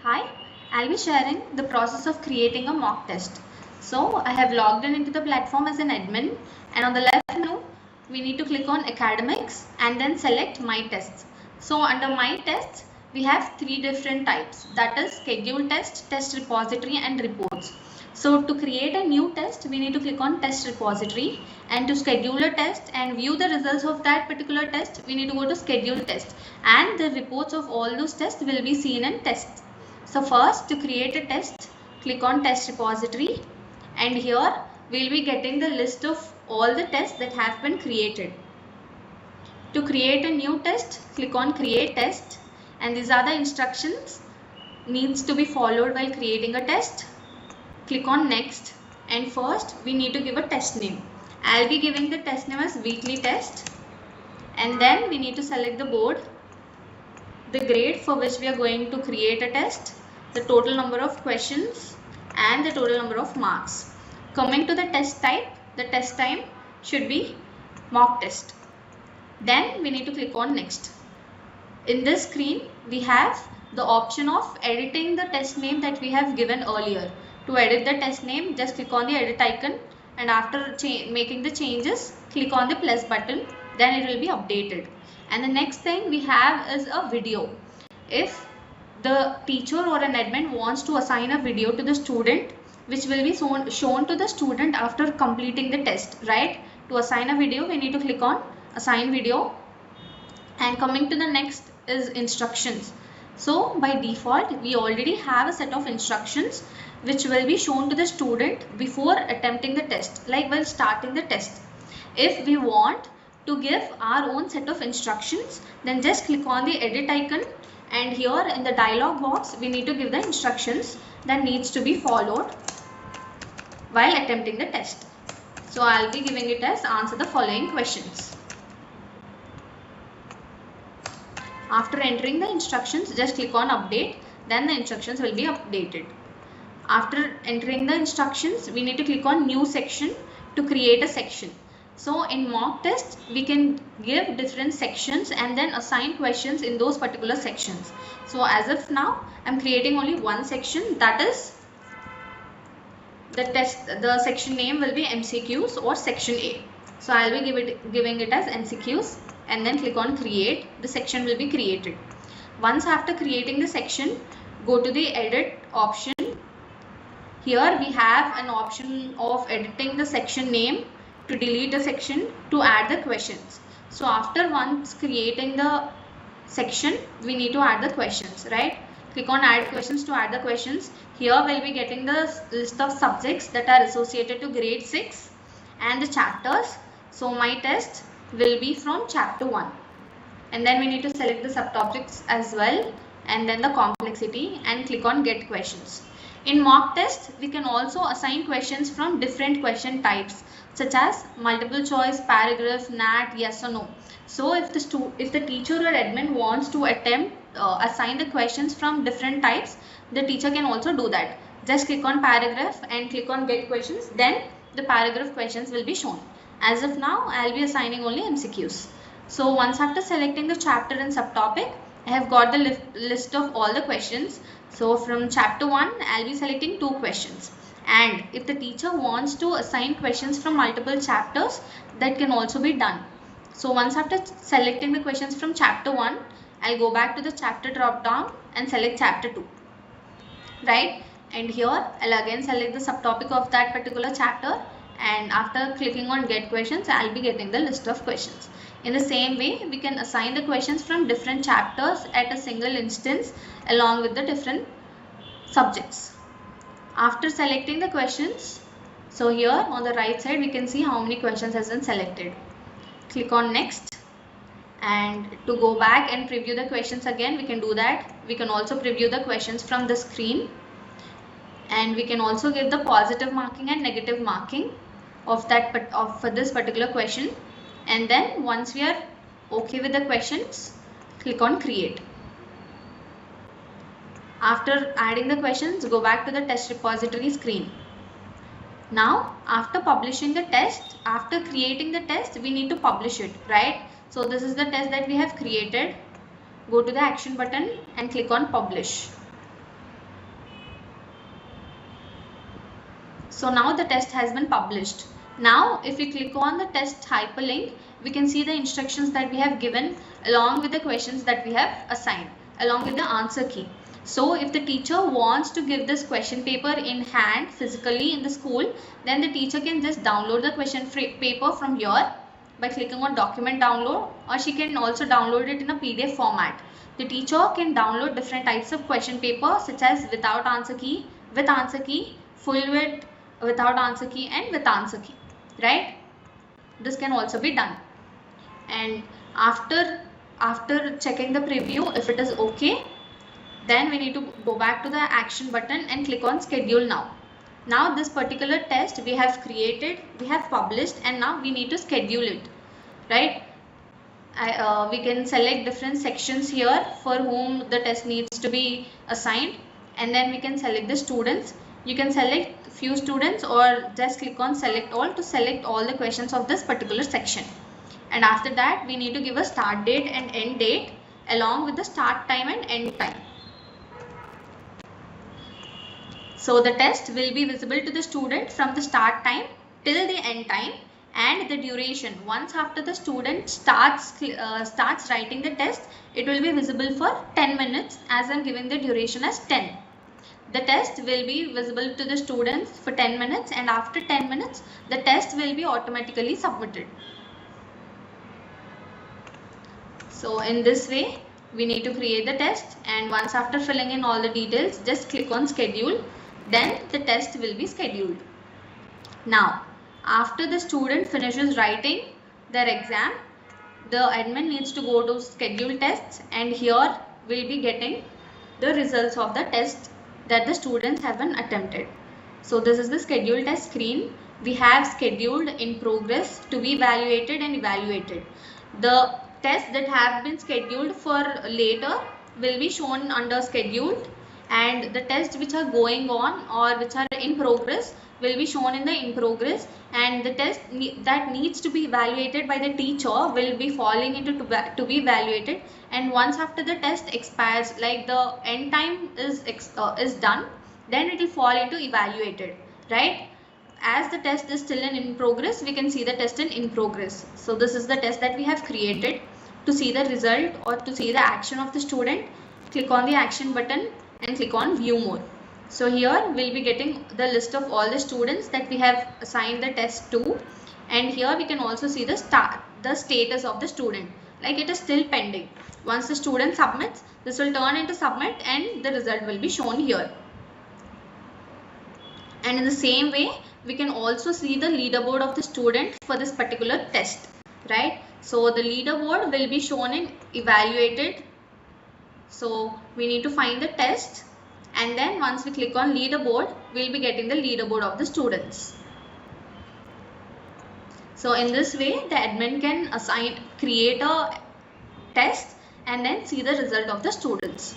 Hi, I'll be sharing the process of creating a mock test. So I have logged in into the platform as an admin, and on the left menu, we need to click on academics and then select my tests. So under my tests, we have three different types, that is schedule test, test repository and reports. So to create a new test, we need to click on test repository, and to schedule a test and view the results of that particular test, we need to go to schedule test, and the reports of all those tests will be seen in tests. So first, to create a test, click on test repository, and here we will be getting the list of all the tests that have been created. To create a new test, click on create test, and these are the instructions needs to be followed while creating a test. Click on next, and first we need to give a test name. I'll be giving the test name as weekly test, and then we need to select the board, the grade for which we are going to create a test, the total number of questions and the total number of marks. Coming to the test type, the test time should be mock test. Then we need to click on next. In this screen, we have the option of editing the test name that we have given earlier. To edit the test name, just click on the edit icon, and after making the changes, click on the plus button, then it will be updated. And the next thing we have is a video. If the teacher or an admin wants to assign a video to the student, which will be shown to the student after completing the test, right? To assign a video, we need to click on assign video, and coming to the next is instructions. So by default, we already have a set of instructions which will be shown to the student before attempting the test, like while starting the test. If we want to give our own set of instructions, then just click on the edit icon, and here in the dialog box, we need to give the instructions that needs to be followed while attempting the test. So I'll be giving it as answer the following questions. After entering the instructions, just click on update, then the instructions will be updated. After entering the instructions, we need to click on new section to create a section. So in mock test, we can give different sections and then assign questions in those particular sections. So as of now, I'm creating only one section, that is the section name will be MCQs or section A. So I'll be giving it as MCQs, and then click on create. The section will be created. Once after creating the section, go to the edit option. Here we have an option of editing the section name, to delete the section, to add the questions. So after once creating the section, we need to add the questions, right? Click on add questions to add the questions. Here we'll be getting the list of subjects that are associated to grade 6 and the chapters. So my test will be from chapter 1, and then we need to select the subtopics as well, and then the complexity, and click on get questions. In mock test, we can also assign questions from different question types, such as multiple choice, paragraph, NAT, yes or no. So if the teacher or admin wants to attempt assign the questions from different types, the teacher can also do that. Just click on paragraph and click on get questions, then the paragraph questions will be shown. As of now, I'll be assigning only MCQs. So once after selecting the chapter and subtopic, I have got the list of all the questions. So from chapter 1, I'll be selecting 2 questions. And if the teacher wants to assign questions from multiple chapters, that can also be done. So once after selecting the questions from chapter 1, I'll go back to the chapter drop down and select chapter 2. Right? And here I'll again select the subtopic of that particular chapter, and after clicking on get questions, I'll be getting the list of questions. In the same way, we can assign the questions from different chapters at a single instance along with the different subjects. After selecting the questions, so here on the right side, we can see how many questions has been selected. Click on next, and to go back and preview the questions again, we can do that. We can also preview the questions from the screen, and we can also give the positive marking and negative marking of for this particular question. And then once we are okay with the questions, click on create. After adding the questions, go back to the test repository screen. Now after publishing the test, after creating the test, we need to publish it, right? So this is the test that we have created. Go to the action button and click on publish. So now the test has been published. Now if we click on the test hyperlink, we can see the instructions that we have given along with the questions that we have assigned along with the answer key. So if the teacher wants to give this question paper in hand physically in the school, then the teacher can just download the question paper from here by clicking on document download, or she can also download it in a PDF format. The teacher can download different types of question paper such as without answer key, with answer key, full width, without answer key and with answer key, right? This can also be done. And after checking the preview, if it is okay, then we need to go back to the action button and click on schedule now. Now this particular test we have created, we have published, and now we need to schedule it, right? We can select different sections here for whom the test needs to be assigned, and then we can select the students. You can select few students or just click on select all to select all the questions of this particular section. And after that we need to give a start date and end date along with the start time and end time. So the test will be visible to the student from the start time till the end time, and the duration once after the student starts writing the test, it will be visible for 10 minutes as I am giving the duration as 10. The test will be visible to the students for 10 minutes, and after 10 minutes the test will be automatically submitted. So in this way we need to create the test, and once after filling in all the details, just click on schedule. Then the test will be scheduled. Now after the student finishes writing their exam, the admin needs to go to schedule tests, and here we'll be getting the results of the test that the students have been attempted. So this is the schedule test screen. We have scheduled, in progress, to be evaluated and evaluated. The tests that have been scheduled for later will be shown under scheduled, and the tests which are going on or which are in progress will be shown in the in progress, and the test that needs to be evaluated by the teacher will be falling into to be evaluated. And once after the test expires, like the end time is done, then it will fall into evaluated, right? As the test is still in progress, we can see the test in progress. So this is the test that we have created. To see the result or to see the action of the student, click on the action button and click on view more. So here we'll be getting the list of all the students that we have assigned the test to, and here we can also see the status of the student, like it is still pending. Once the student submits, this will turn into submit and the result will be shown here. And in the same way, we can also see the leaderboard of the student for this particular test, right? So the leaderboard will be shown in evaluated. So we need to find the test, and then once we click on leaderboard, we'll be getting the leaderboard of the students. So in this way, the admin can create a test and then see the result of the students.